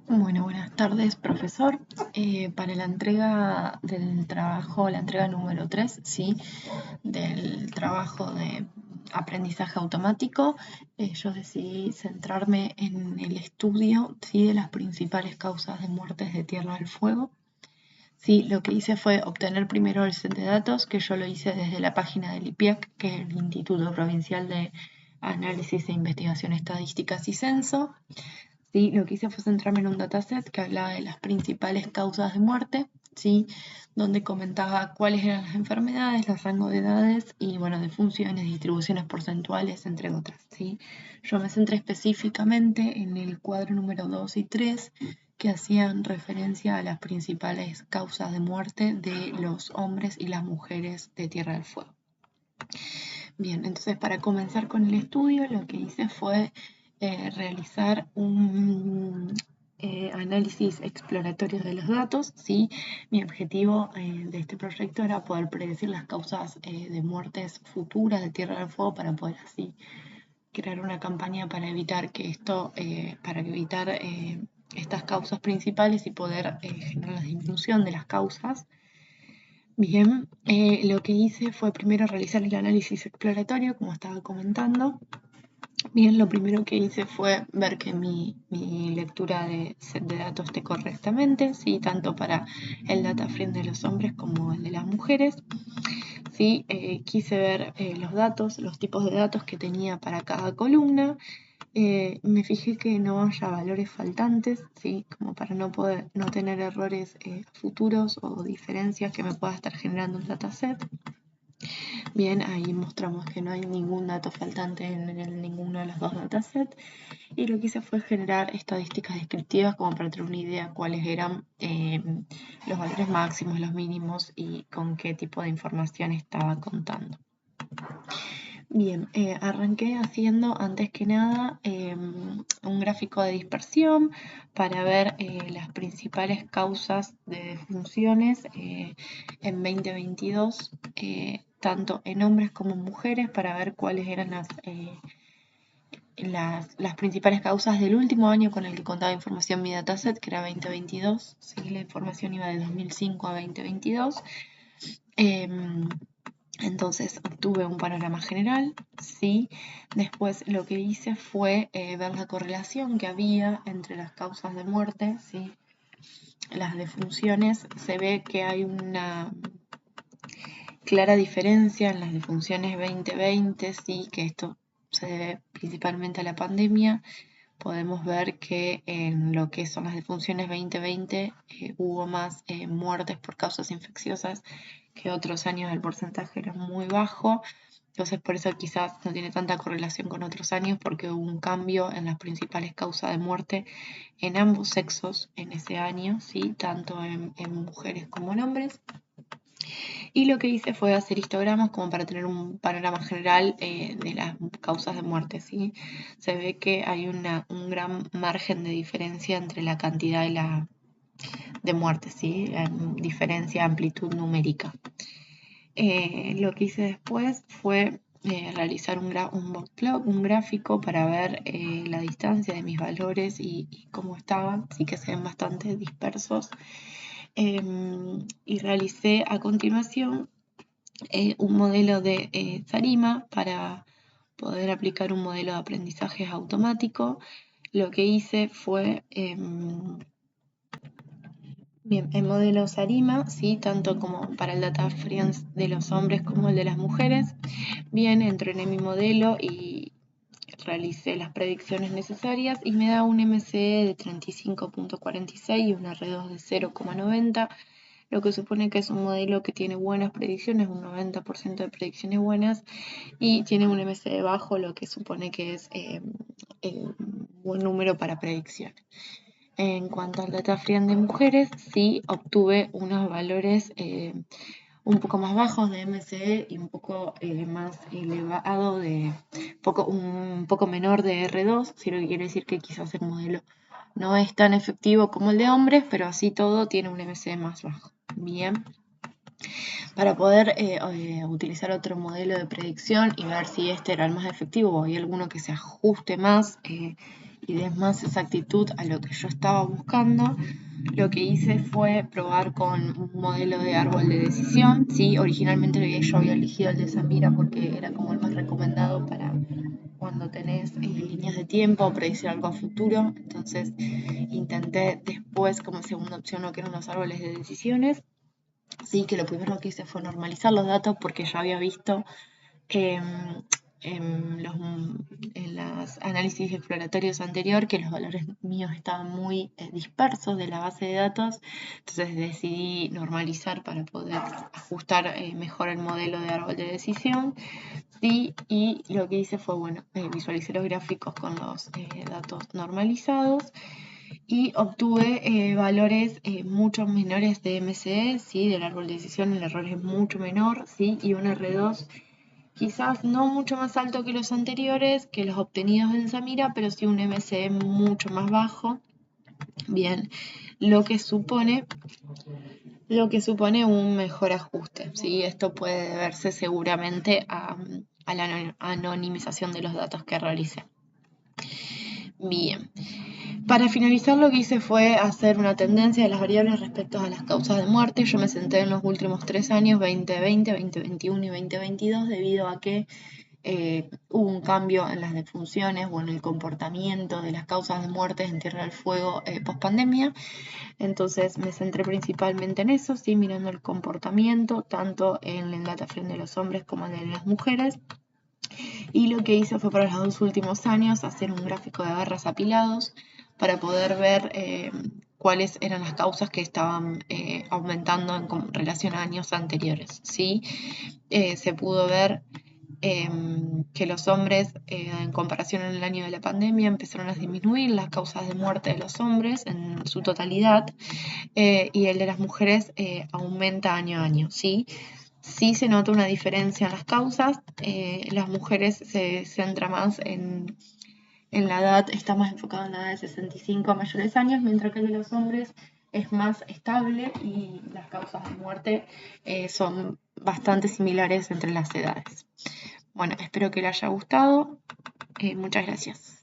Bueno, buenas tardes, profesor. Para la entrega del trabajo, la entrega número 3, ¿sí? Del trabajo de aprendizaje automático, yo decidí centrarme en el estudio, ¿sí? De las principales causas de muertes de Tierra del Fuego. Sí, lo que hice fue obtener primero el set de datos, que yo lo hice desde la página del IPIEC, que es el Instituto Provincial de Análisis e Investigación Estadísticas y Censo. ¿Sí? Lo que hice fue centrarme en un dataset que hablaba de las principales causas de muerte, ¿sí? Donde comentaba cuáles eran las enfermedades, los rangos de edades y, bueno, de funciones, distribuciones porcentuales, entre otras, ¿sí? Yo me centré específicamente en el cuadro número 2 y 3, que hacían referencia a las principales causas de muerte de los hombres y las mujeres de Tierra del Fuego. Bien, entonces para comenzar con el estudio lo que hice fue realizar un análisis exploratorio de los datos, ¿sí? Mi objetivo de este proyecto era poder predecir las causas de muertes futuras de Tierra del Fuego para poder así crear una campaña para evitar que evitar estas causas principales y poder generar la disminución de las causas. Bien, lo que hice fue primero realizar el análisis exploratorio, como estaba comentando. Bien, lo primero que hice fue ver que mi lectura de set de datos esté correctamente, ¿sí? Tanto para el data frame de los hombres como el de las mujeres. ¿Sí? Quise ver los datos, los tipos de datos que tenía para cada columna. Me fijé que no haya valores faltantes, ¿sí? Como para no tener errores futuros o diferencias que me pueda estar generando el dataset. Bien, ahí mostramos que no hay ningún dato faltante en ninguno de los dos datasets. Y lo que hice fue generar estadísticas descriptivas como para tener una idea cuáles eran los valores máximos, los mínimos y con qué tipo de información estaba contando. Bien, arranqué haciendo antes que nada un gráfico de dispersión para ver las principales causas de defunciones en 2022, tanto en hombres como en mujeres, para ver cuáles eran las principales causas del último año con el que contaba información mi dataset, que era 2022. ¿Sí? La información iba de 2005 a 2022. Entonces obtuve un panorama general, ¿sí? Después lo que hice fue ver la correlación que había entre las causas de muerte, ¿sí? Las defunciones. Se ve que hay una clara diferencia en las defunciones 2020, ¿sí? Que esto se debe principalmente a la pandemia. Podemos ver que en lo que son las defunciones 2020 hubo más muertes por causas infecciosas que otros años. El porcentaje era muy bajo, entonces por eso quizás no tiene tanta correlación con otros años, porque hubo un cambio en las principales causas de muerte en ambos sexos en ese año, ¿sí? Tanto en mujeres como en hombres. Y lo que hice fue hacer histogramas como para tener un panorama general de las causas de muerte, ¿sí? Se ve que hay un gran margen de diferencia entre la cantidad de muertes, ¿sí? Diferencia, amplitud numérica. Lo que hice después fue realizar un gráfico para ver la distancia de mis valores y cómo estaban, sí que se ven bastante dispersos. Y realicé a continuación un modelo de Zarima para poder aplicar un modelo de aprendizaje automático. Lo que hice fue bien, el modelo Zarima, ¿sí? Tanto como para el data frame de los hombres como el de las mujeres. Bien, entrené mi modelo y realicé las predicciones necesarias y me da un MCE de 35.46 y un R2 de 0.90, lo que supone que es un modelo que tiene buenas predicciones, un 90% de predicciones buenas, y tiene un MCE bajo, lo que supone que es buen número para predicción. En cuanto al data frame de mujeres, sí obtuve unos valores un poco más bajos de MCE y un poco más elevado un poco menor de R2, si lo que quiere decir que quizás el modelo no es tan efectivo como el de hombres, pero así todo tiene un MCE más bajo. Bien. Para poder utilizar otro modelo de predicción y ver si este era el más efectivo o hay alguno que se ajuste más y de más exactitud a lo que yo estaba buscando, lo que hice fue probar con un modelo de árbol de decisión. ¿Sí? Originalmente yo había elegido el de Samira porque era como el más recomendado para cuando tenés líneas de tiempo o predecir algo a futuro. Entonces intenté después como segunda opción lo que eran los árboles de decisiones. Sí, que lo primero que hice fue normalizar los datos porque ya había visto que en los análisis exploratorios anterior que los valores míos estaban muy dispersos de la base de datos, entonces decidí normalizar para poder ajustar mejor el modelo de árbol de decisión. Sí, y lo que hice fue, bueno, visualicé los gráficos con los datos normalizados y obtuve valores mucho menores de MCE, ¿sí? Del árbol de decisión el error es mucho menor, ¿sí? Y un R2 quizás no mucho más alto que los anteriores, que los obtenidos en Samira, pero sí un MCE mucho más bajo. Bien, lo que supone un mejor ajuste, ¿sí? Esto puede deberse seguramente a la anonimización de los datos que realicé. Bien. Para finalizar, lo que hice fue hacer una tendencia de las variables respecto a las causas de muerte. Yo me senté en los últimos 3 años, 2020, 2021 y 2022, debido a que hubo un cambio en las defunciones o en el comportamiento de las causas de muerte en Tierra del Fuego post pandemia. Entonces me centré principalmente en eso, ¿sí? Mirando el comportamiento, tanto en el data frame de los hombres como en el de las mujeres. Y lo que hice fue para los 2 últimos años hacer un gráfico de barras apilados para poder ver cuáles eran las causas que estaban aumentando en relación a años anteriores, ¿sí? Se pudo ver que los hombres, en comparación en el año de la pandemia, empezaron a disminuir las causas de muerte de los hombres en su totalidad, y el de las mujeres aumenta año a año, ¿sí? Sí se nota una diferencia en las causas. Las mujeres se centra más en la edad, está más enfocado en la edad de 65 a mayores años, mientras que el de los hombres es más estable y las causas de muerte son bastante similares entre las edades. Bueno, espero que le haya gustado. Muchas gracias.